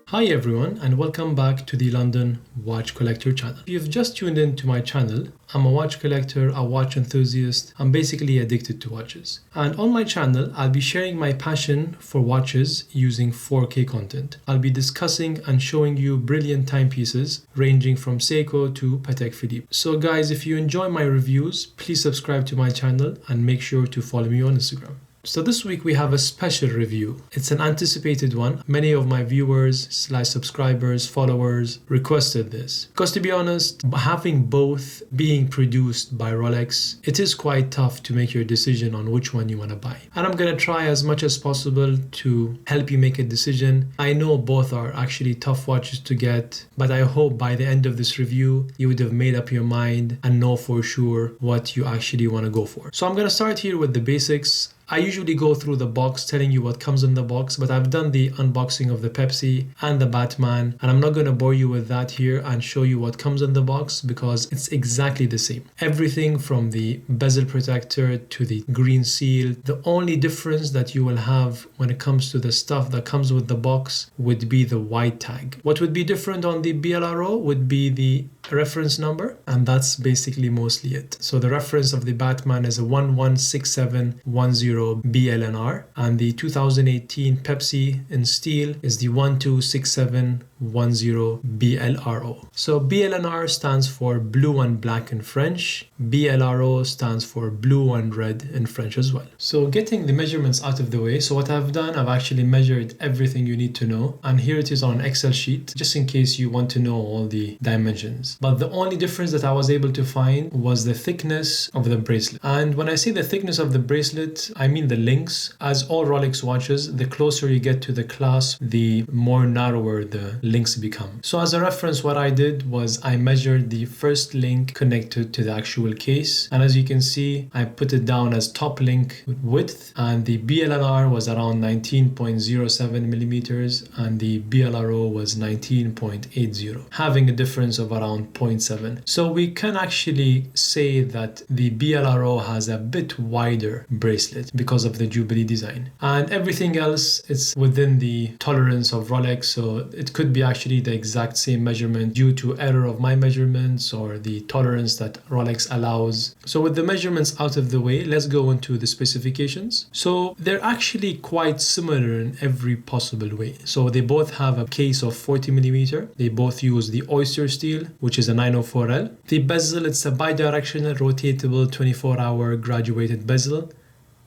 Hi everyone and welcome back to the London Watch Collector channel. If you've just tuned in to my channel, I'm a watch collector, a watch enthusiast. I'm basically addicted to watches. And on my channel, I'll be sharing my passion for watches using 4K content. I'll be discussing and showing you brilliant timepieces ranging from Seiko to Patek Philippe. So guys, if you enjoy my reviews, please subscribe to my channel and make sure to follow me on Instagram. So this week we have a special review. It's an anticipated one. Many of my viewers / subscribers, followers requested this. Because to be honest, having both being produced by Rolex, it is quite tough to make your decision on which one you want to buy. And I'm going to try as much as possible to help you make a decision. I know both are actually tough watches to get, but I hope by the end of this review, you would have made up your mind and know for sure what you actually want to go for. So I'm going to start here with the basics. I usually go through the box telling you what comes in the box, but I've done the unboxing of the Pepsi and the Batman, and I'm not going to bore you with that here and show you what comes in the box because it's exactly the same. Everything from the bezel protector to the green seal. The only difference that you will have when it comes to the stuff that comes with the box would be the white tag. What would be different on the BLRO would be the reference number, and that's basically mostly it. So the reference of the Batman is a 116710 BLNR, and the 2018 Pepsi in steel is the 126710 BLRO. So BLNR stands for blue and black in French. BLRO stands for blue and red in French as well. So getting the measurements out of the way, so what I've done, I've actually measured everything you need to know, and here it is on an Excel sheet, just in case you want to know all the dimensions. But the only difference that I was able to find was the thickness of the bracelet. And when I say the thickness of the bracelet, I mean the links. As all Rolex watches, the closer you get to the clasp, the more narrower the links become. So as a reference, what I did was I measured the first link connected to the actual case. And as you can see, I put it down as top link width, and the BLNR was around 19.07 millimeters and the BLRO was 19.80, having a difference of around 0.7. So we can actually say that the BLRO has a bit wider bracelet because of the Jubilee design, and everything else is within the tolerance of Rolex, so it could be actually the exact same measurement due to error of my measurements or the tolerance that Rolex allows. So with the measurements out of the way, let's go into the specifications. So they're actually quite similar in every possible way. So they both have a case of 40 millimeter. They both use the oyster steel, which is a 904L. The bezel, it's a bidirectional rotatable 24-hour graduated bezel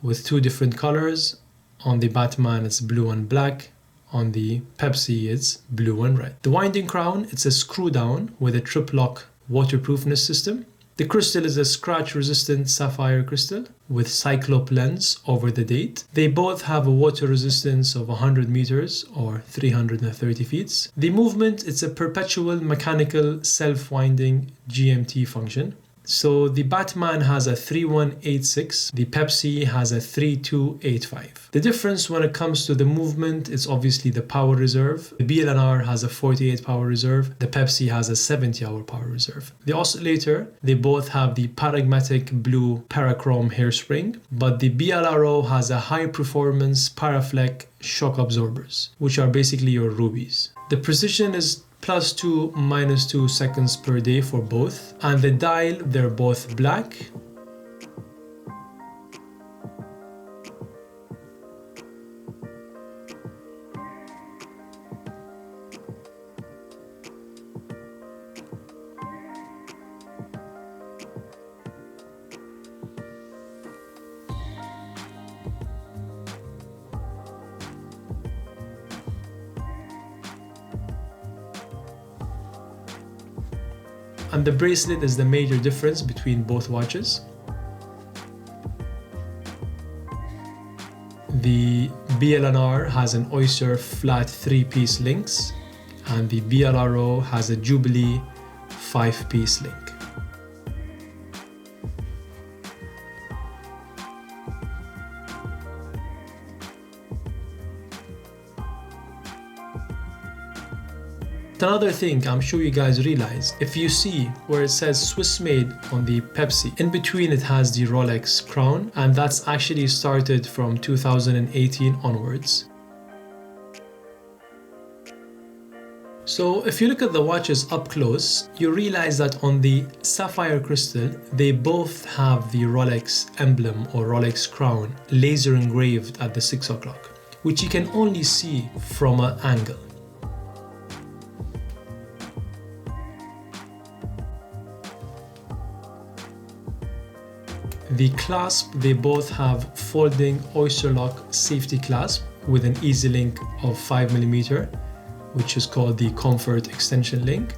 with two different colors. On the Batman, it's blue and black. On the Pepsi, it's blue and red. The winding crown, it's a screw down with a trip lock waterproofness system. The crystal is a scratch-resistant sapphire crystal with cyclop lens over the date. They both have a water resistance of 100 meters or 330 feet. The movement, it's a perpetual mechanical self-winding GMT function. So the Batman has a 3186, the Pepsi has a 3285. The difference when it comes to the movement is obviously the power reserve. The BLNR has a 48 power reserve, the Pepsi has a 70-hour power reserve. The oscillator, they both have the paradigmatic blue parachrome hairspring, but the BLRO has a high performance Paraflex shock absorbers, which are basically your rubies. The precision is +2, -2 seconds per day for both, and the dial, they're both black. And the bracelet is the major difference between both watches. The BLNR has an oyster flat 3-piece links, and the BLRO has a Jubilee 5-piece link. another thing I'm sure you guys realize, if you see where it says Swiss made on the Pepsi, in between it has the Rolex crown, and that's actually started from 2018 onwards. So if you look at the watches up close, you realize that on the sapphire crystal, they both have the Rolex emblem or Rolex crown laser engraved at the 6 o'clock, which you can only see from an angle. The clasp, they both have folding oyster lock safety clasp with an easy link of 5mm, which is called the Comfort Extension Link.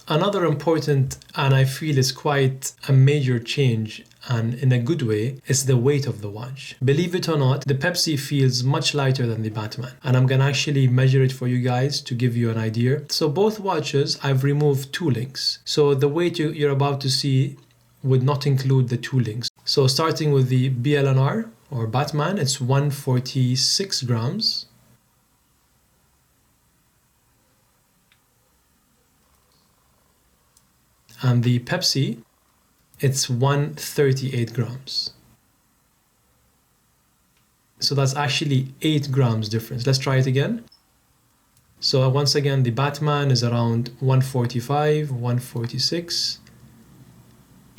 Another important, and I feel is quite a major change, and in a good way, is the weight of the watch. Believe it or not, the Pepsi feels much lighter than the Batman, and I'm gonna actually measure it for you guys to give you an idea. So both watches, I've removed 2 links. So the weight you're about to see would not include the 2 links. So starting with the BLNR or Batman, it's 146 grams. And the Pepsi, it's 138 grams. So that's actually 8 grams difference. Let's try it again. So once again, the Batman is around 145, 146.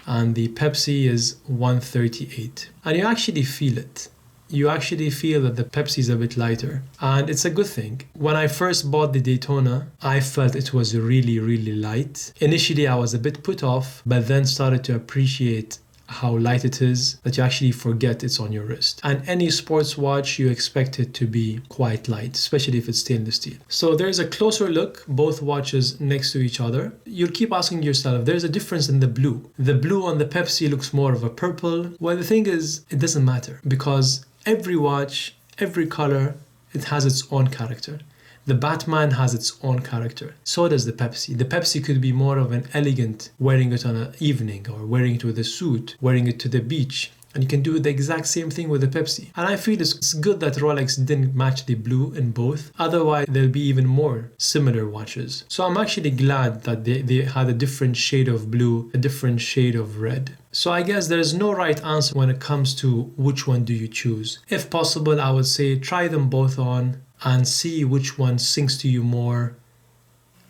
And the Pepsi is 138. And you actually feel it. You actually feel that the Pepsi is a bit lighter, and it's a good thing. When I first bought the Daytona, I felt it was really, really light. Initially, I was a bit put off, but then started to appreciate how light it is, that you actually forget it's on your wrist. And any sports watch, you expect it to be quite light, especially if it's stainless steel. So there's a closer look, both watches next to each other. You'll keep asking yourself, there's a difference in the blue. The blue on the Pepsi looks more of a purple. Well, the thing is, it doesn't matter, because every watch, every color, it has its own character. The Batman has its own character. So does the Pepsi. The Pepsi could be more of an elegant, wearing it on an evening, or wearing it with a suit, wearing it to the beach. And you can do the exact same thing with the Pepsi. And I feel it's good that Rolex didn't match the blue in both. Otherwise, there'll be even more similar watches. So I'm actually glad that they had a different shade of blue, a different shade of red. So I guess there's no right answer when it comes to which one do you choose. If possible, I would say try them both on and see which one sings to you more.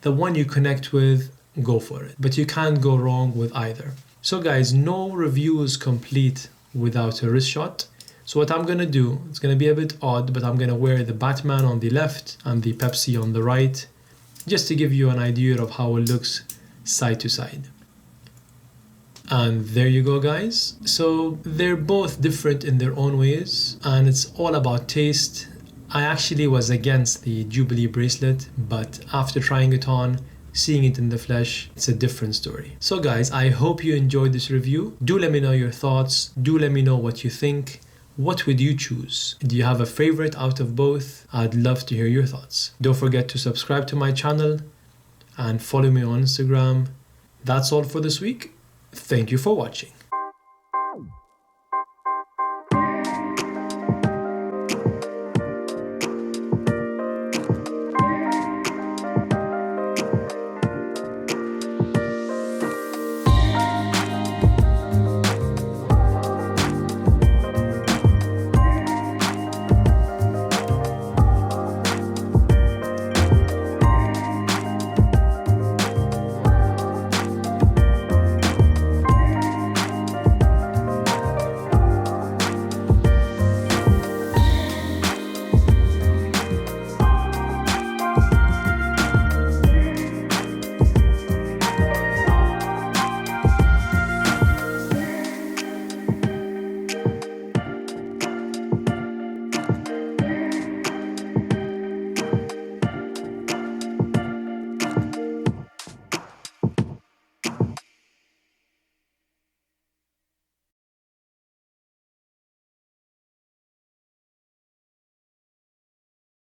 The one you connect with, go for it. But you can't go wrong with either. So guys, no review is complete without a wrist shot. So what I'm gonna do, it's gonna be a bit odd, but I'm gonna wear the Batman on the left and the Pepsi on the right, just to give you an idea of how it looks side to side. And there you go, guys. So they're both different in their own ways, and it's all about taste. I actually was against the Jubilee bracelet, but after trying it on, seeing it in the flesh, it's a different story. So guys, I hope you enjoyed this review. Do let me know your thoughts. Do let me know what you think. What would you choose? Do you have a favorite out of both? I'd love to hear your thoughts. Don't forget to subscribe to my channel and follow me on Instagram. That's all for this week. Thank you for watching.